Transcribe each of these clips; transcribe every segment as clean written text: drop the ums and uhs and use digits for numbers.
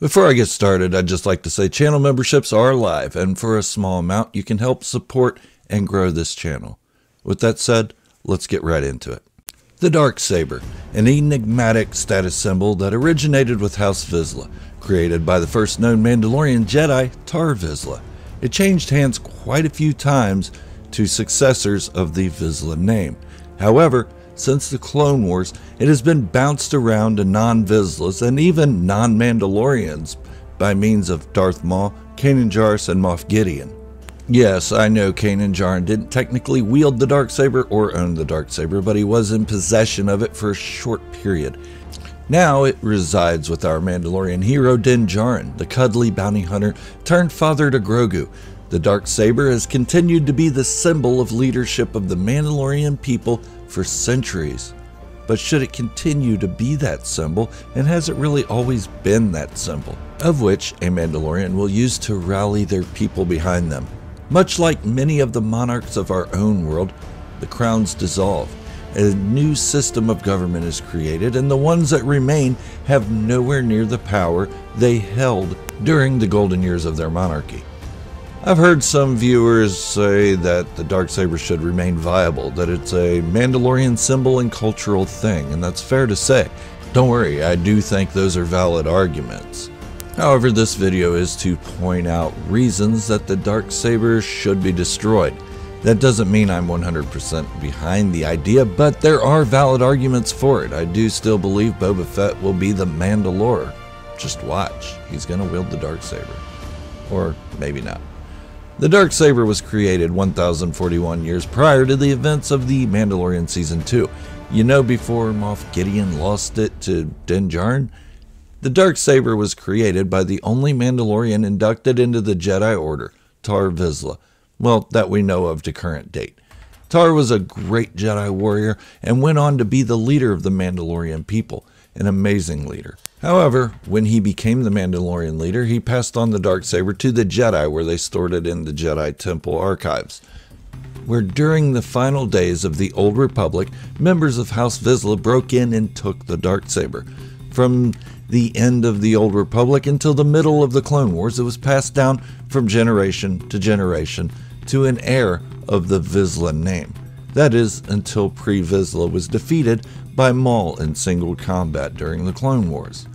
Before I get started, I'd just like to say channel memberships are live, and for a small amount, you can help support and grow this channel. With that said, let's get right into it. The Darksaber, an enigmatic status symbol that originated with House Vizsla, created by the first known Mandalorian Jedi, Tar Vizsla. It changed hands quite a few times to successors of the Vizsla name. However, since the Clone Wars, it has been bounced around to non-Vizslas and even non-Mandalorians by means of Darth Maul, Kanan Jarrus, and Moff Gideon. Yes, I know Kanan Jarrus didn't technically wield the Darksaber or own the Darksaber, but he was in possession of it for a short period. Now it resides with our Mandalorian hero Din Djarin, the cuddly bounty hunter turned father to Grogu. The Darksaber has continued to be the symbol of leadership of the Mandalorian people for centuries. But should it continue to be that symbol, and has it really always been that symbol, of which a Mandalorian will use to rally their people behind them? Much like many of the monarchs of our own world, the crowns dissolve. A new system of government is created, and the ones that remain have nowhere near the power they held during the golden years of their monarchy. I've heard some viewers say that the Darksaber should remain viable, that it's a Mandalorian symbol and cultural thing, and that's fair to say. Don't worry, I do think those are valid arguments. However, this video is to point out reasons that the Darksaber should be destroyed. That doesn't mean I'm 100% behind the idea, but there are valid arguments for it. I do still believe Boba Fett will be the Mandalore. Just watch, he's gonna wield the Darksaber. Or maybe not. The Darksaber was created 1041 years prior to the events of The Mandalorian Season 2. You know, before Moff Gideon lost it to Din Djarin? The Darksaber was created by the only Mandalorian inducted into the Jedi Order, Tar Vizsla. Well, that we know of to current date. Tar was a great Jedi warrior and went on to be the leader of the Mandalorian people. An amazing leader. However, when he became the Mandalorian leader, he passed on the Darksaber to the Jedi, where they stored it in the Jedi Temple archives, where during the final days of the Old Republic, members of House Vizsla broke in and took the Darksaber. From the end of the Old Republic until the middle of the Clone Wars, it was passed down from generation to an heir of the Vizsla name. That is, until Pre-Vizsla was defeated by Maul in single combat during the Clone Wars.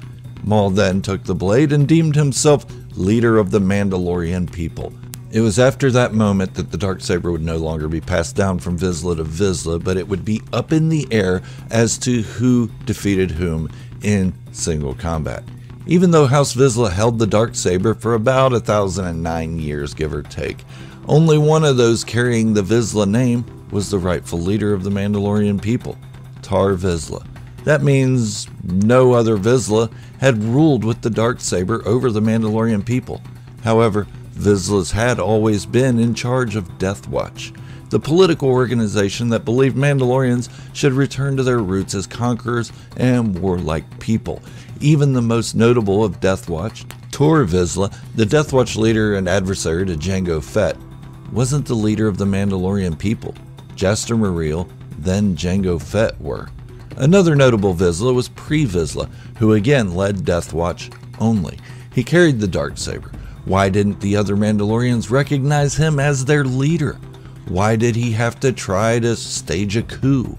Maul then took the blade and deemed himself leader of the Mandalorian people. It was after that moment that the Darksaber would no longer be passed down from Vizsla to Vizsla, but it would be up in the air as to who defeated whom in single combat. Even though House Vizsla held the Darksaber for about 1009 years, give or take, only one of those carrying the Vizsla name was the rightful leader of the Mandalorian people, Tar Vizsla. That means no other Vizsla had ruled with the Darksaber over the Mandalorian people. However, Vizslas had always been in charge of Death Watch, the political organization that believed Mandalorians should return to their roots as conquerors and warlike people. Even the most notable of Death Watch, Tar Vizsla, the Death Watch leader and adversary to Jango Fett, wasn't the leader of the Mandalorian people. Jaster Muriel, then Jango Fett were. Another notable Vizsla was Pre-Vizsla, who again led Death Watch only. He carried the Darksaber. Why didn't the other Mandalorians recognize him as their leader? Why did he have to try to stage a coup?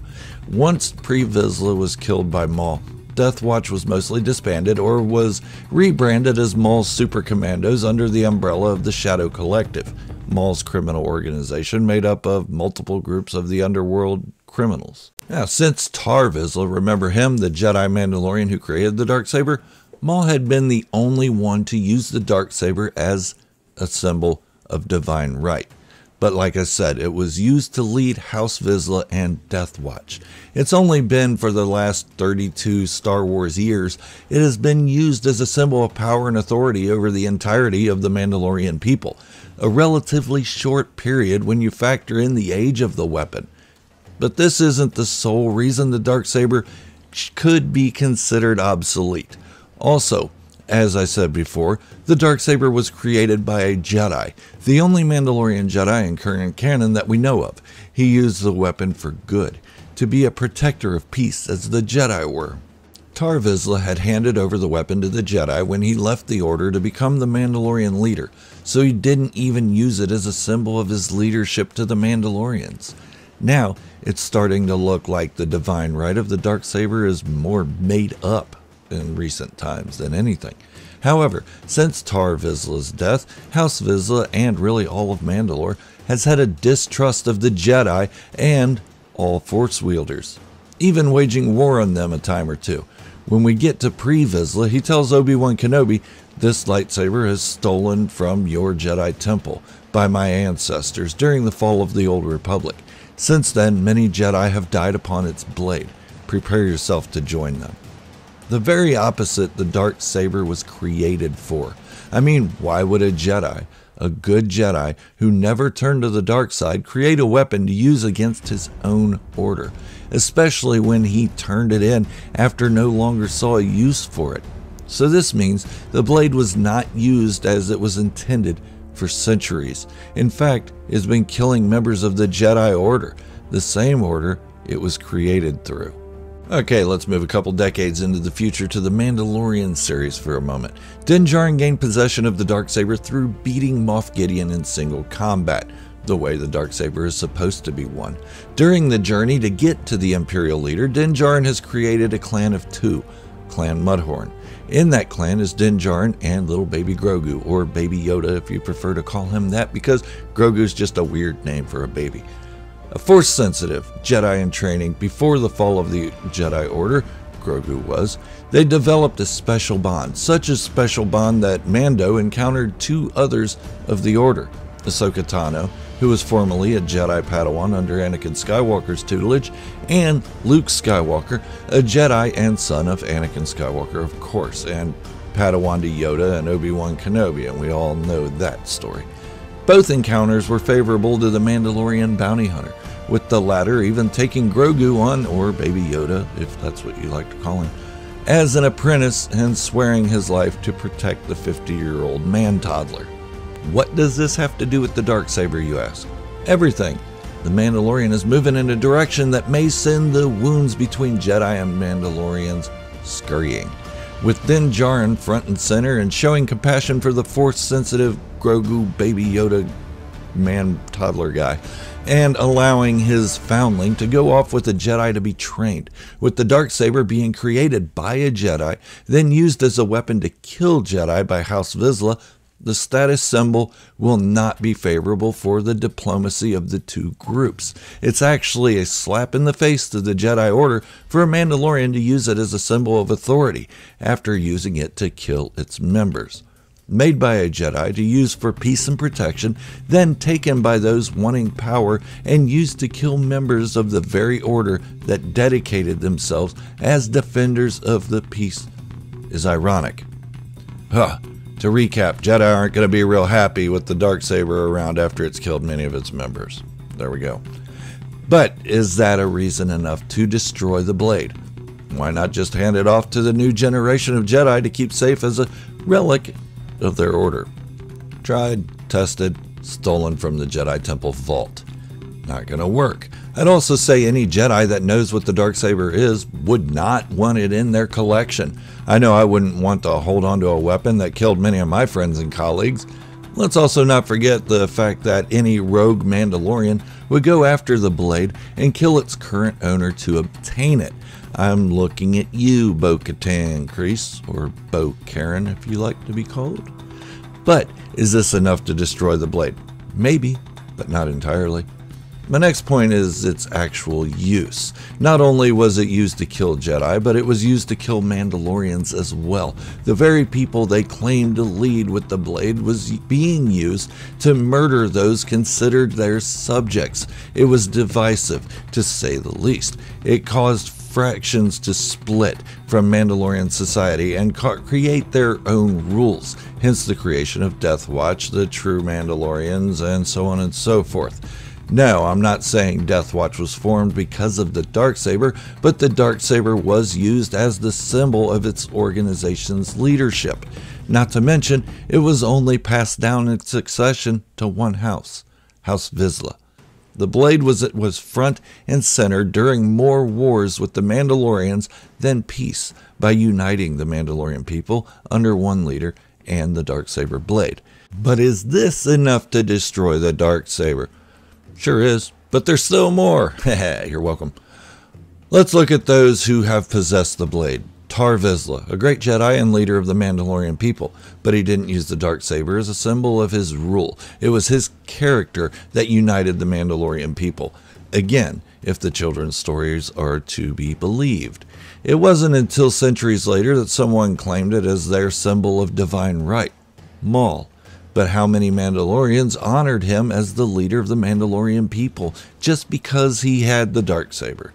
Once Pre-Vizsla was killed by Maul, Death Watch was mostly disbanded or was rebranded as Maul's Super Commandos under the umbrella of the Shadow Collective, Maul's criminal organization made up of multiple groups of the underworld criminals. Now, since Tar Vizsla, remember him, the Jedi Mandalorian who created the Darksaber, Maul had been the only one to use the Darksaber as a symbol of divine right. But like I said, it was used to lead House Vizsla and Death Watch. It's only been for the last 32 Star Wars years, it has been used as a symbol of power and authority over the entirety of the Mandalorian people. A relatively short period when you factor in the age of the weapon. But this isn't the sole reason the Darksaber could be considered obsolete. Also, as I said before, the Darksaber was created by a Jedi, the only Mandalorian Jedi in current canon that we know of. He used the weapon for good, to be a protector of peace as the Jedi were. Tar Vizsla had handed over the weapon to the Jedi when he left the Order to become the Mandalorian leader, so he didn't even use it as a symbol of his leadership to the Mandalorians. Now, it's starting to look like the divine right of the Darksaber is more made up in recent times than anything. However, since Tar Vizsla's death, House Vizsla and really all of Mandalore has had a distrust of the Jedi and all Force wielders, even waging war on them a time or two. When we get to pre-Vizsla, he tells Obi-Wan Kenobi, "This lightsaber is stolen from your Jedi temple by my ancestors during the fall of the Old Republic. Since then, many Jedi have died upon its blade. Prepare yourself to join them." The very opposite the Darksaber was created for. I mean, why would a Jedi, a good Jedi who never turned to the dark side, create a weapon to use against his own order, especially when he turned it in after no longer saw a use for it? So this means the blade was not used as it was intended for centuries. In fact, it's been killing members of the Jedi Order, the same order it was created through. Okay, let's move a couple decades into the future to the Mandalorian series for a moment. Din Djarin gained possession of the Darksaber through beating Moff Gideon in single combat, the way the Darksaber is supposed to be won. During the journey to get to the Imperial leader, Din Djarin has created a clan of two, Clan Mudhorn. In that clan is Din Djarin and little baby Grogu, or Baby Yoda if you prefer to call him that, because Grogu's just a weird name for a baby. A Force-sensitive Jedi in training before the fall of the Jedi Order, Grogu was, they developed a special bond, such a special bond that Mando encountered two others of the Order, Ahsoka Tano, who was formerly a Jedi Padawan under Anakin Skywalker's tutelage, and Luke Skywalker, a Jedi and son of Anakin Skywalker, of course, and Padawan to Yoda and Obi-Wan Kenobi, and we all know that story. Both encounters were favorable to the Mandalorian bounty hunter, with the latter even taking Grogu on, or Baby Yoda, if that's what you like to call him, as an apprentice and swearing his life to protect the 50-year-old man-toddler. What does this have to do with the Darksaber, you ask? Everything. The Mandalorian is moving in a direction that may send the wounds between Jedi and Mandalorians scurrying. With Din Djarin front and center and showing compassion for the Force-sensitive Grogu Baby Yoda man-toddler guy, and allowing his foundling to go off with a Jedi to be trained, with the Darksaber being created by a Jedi, then used as a weapon to kill Jedi by House Vizsla, the status symbol will not be favorable for the diplomacy of the two groups. It's actually a slap in the face to the Jedi Order for a Mandalorian to use it as a symbol of authority after using it to kill its members. Made by a Jedi to use for peace and protection, then taken by those wanting power and used to kill members of the very order that dedicated themselves as defenders of the peace, is ironic. To recap, Jedi aren't going to be real happy with the Darksaber around after it's killed many of its members. There we go. But is that a reason enough to destroy the blade? Why not just hand it off to the new generation of Jedi to keep safe as a relic of their order? Tried, tested, stolen from the Jedi Temple vault. Not going to work. I'd also say any Jedi that knows what the Darksaber is would not want it in their collection. I know I wouldn't want to hold on to a weapon that killed many of my friends and colleagues. Let's also not forget the fact that any rogue Mandalorian would go after the blade and kill its current owner to obtain it. I'm looking at you, Bo-Katan Kryze, or Bo-Karen if you like to be called. But is this enough to destroy the blade? Maybe, but not entirely. My next point is its actual use. Not only was it used to kill Jedi, but it was used to kill Mandalorians as well. The very people they claimed to lead with the blade was being used to murder those considered their subjects. It was divisive, to say the least. It caused fractions to split from Mandalorian society and create their own rules, hence the creation of Death Watch, the true Mandalorians, and so on and so forth. No, I'm not saying Death Watch was formed because of the Darksaber, but the Darksaber was used as the symbol of its organization's leadership. Not to mention, it was only passed down in succession to one house, House Vizsla. The blade was front and center during more wars with the Mandalorians than peace by uniting the Mandalorian people under one leader and the Darksaber blade. But is this enough to destroy the Darksaber? Sure is, but there's still more. You're welcome. Let's look at those who have possessed the blade. Tar Vizsla, a great Jedi and leader of the Mandalorian people, but he didn't use the Darksaber as a symbol of his rule. It was his character that united the Mandalorian people. Again, if the children's stories are to be believed. It wasn't until centuries later that someone claimed it as their symbol of divine right, Maul. But how many Mandalorians honored him as the leader of the Mandalorian people just because he had the Darksaber?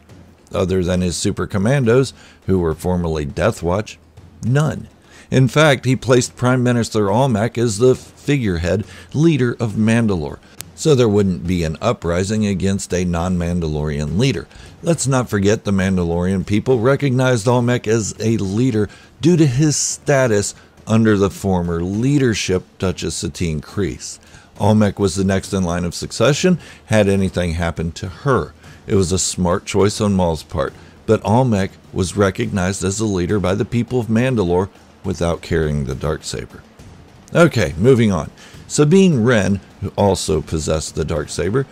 Other than his super commandos, who were formerly Death Watch? None. In fact, he placed Prime Minister Almec as the figurehead leader of Mandalore, so there wouldn't be an uprising against a non-Mandalorian leader. Let's not forget the Mandalorian people recognized Almec as a leader due to his status under the former leadership Duchess Satine Kryze. Almec was the next in line of succession had anything happened to her. It was a smart choice on Maul's part, but Almec was recognized as a leader by the people of Mandalore without carrying the Darksaber. Okay, moving on. Sabine Wren, who also possessed the Darksaber,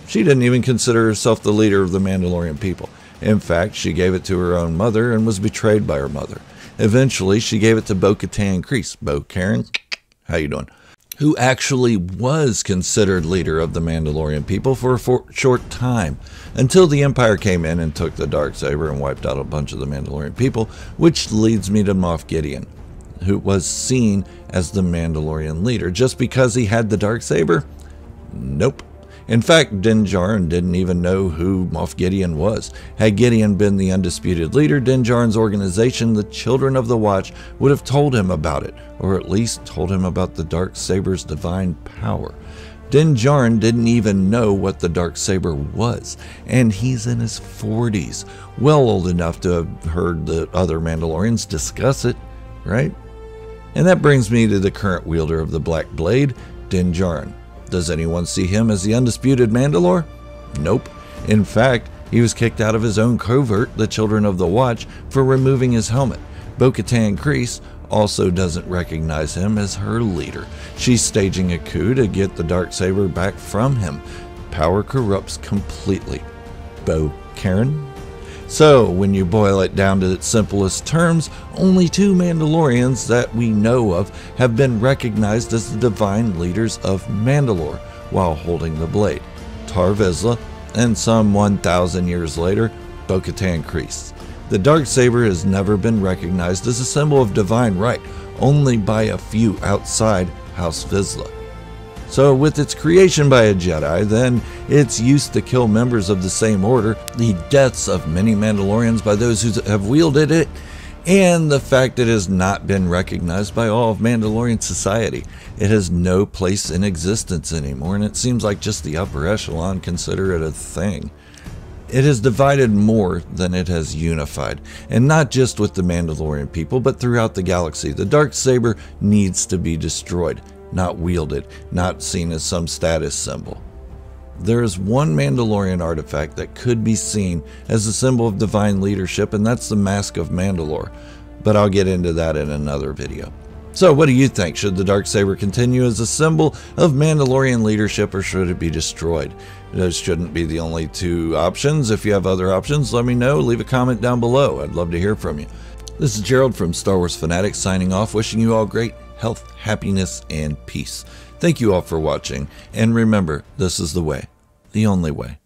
she didn't even consider herself the leader of the Mandalorian people. In fact, she gave it to her own mother and was betrayed by her mother. Eventually, she gave it to Bo-Katan Kryze. Bo-Karen, how you doing? Who actually was considered leader of the Mandalorian people for a short time, until the Empire came in and took the Darksaber and wiped out a bunch of the Mandalorian people, which leads me to Moff Gideon, who was seen as the Mandalorian leader. Just because he had the Darksaber? Nope. In fact, Din Djarin didn't even know who Moff Gideon was. Had Gideon been the undisputed leader, Din Djarin's organization, the Children of the Watch, would have told him about it, or at least told him about the Darksaber's divine power. Din Djarin didn't even know what the Darksaber was, and he's in his 40s, well old enough to have heard the other Mandalorians discuss it, right? And that brings me to the current wielder of the Black Blade, Din Djarin. Does anyone see him as the undisputed Mandalore? Nope. In fact, he was kicked out of his own covert, the Children of the Watch, for removing his helmet. Bo-Katan Kryze also doesn't recognize him as her leader. She's staging a coup to get the Darksaber back from him. Power corrupts completely. Bo-Karen? So, when you boil it down to its simplest terms, only two Mandalorians that we know of have been recognized as the divine leaders of Mandalore while holding the blade. Tar Vizsla, and some 1,000 years later, Bo-Katan Kryze. The Darksaber has never been recognized as a symbol of divine right, only by a few outside House Vizsla. So with its creation by a Jedi, then its use to kill members of the same order, the deaths of many Mandalorians by those who have wielded it, and the fact it has not been recognized by all of Mandalorian society. It has no place in existence anymore, and it seems like just the upper echelon consider it a thing. It has divided more than it has unified, and not just with the Mandalorian people, but throughout the galaxy. The Darksaber needs to be destroyed, not wielded, not seen as some status symbol. There is one Mandalorian artifact that could be seen as a symbol of divine leadership, and that's the Mask of Mandalore, but I'll get into that in another video. So what do you think? Should the Darksaber continue as a symbol of Mandalorian leadership, or should it be destroyed? Those shouldn't be the only two options. If you have other options, let me know. Leave a comment down below. I'd love to hear from you. This is Gerald from Star Wars Fanatics signing off, wishing you all great health, happiness, and peace. Thank you all for watching, and remember, this is the way, the only way.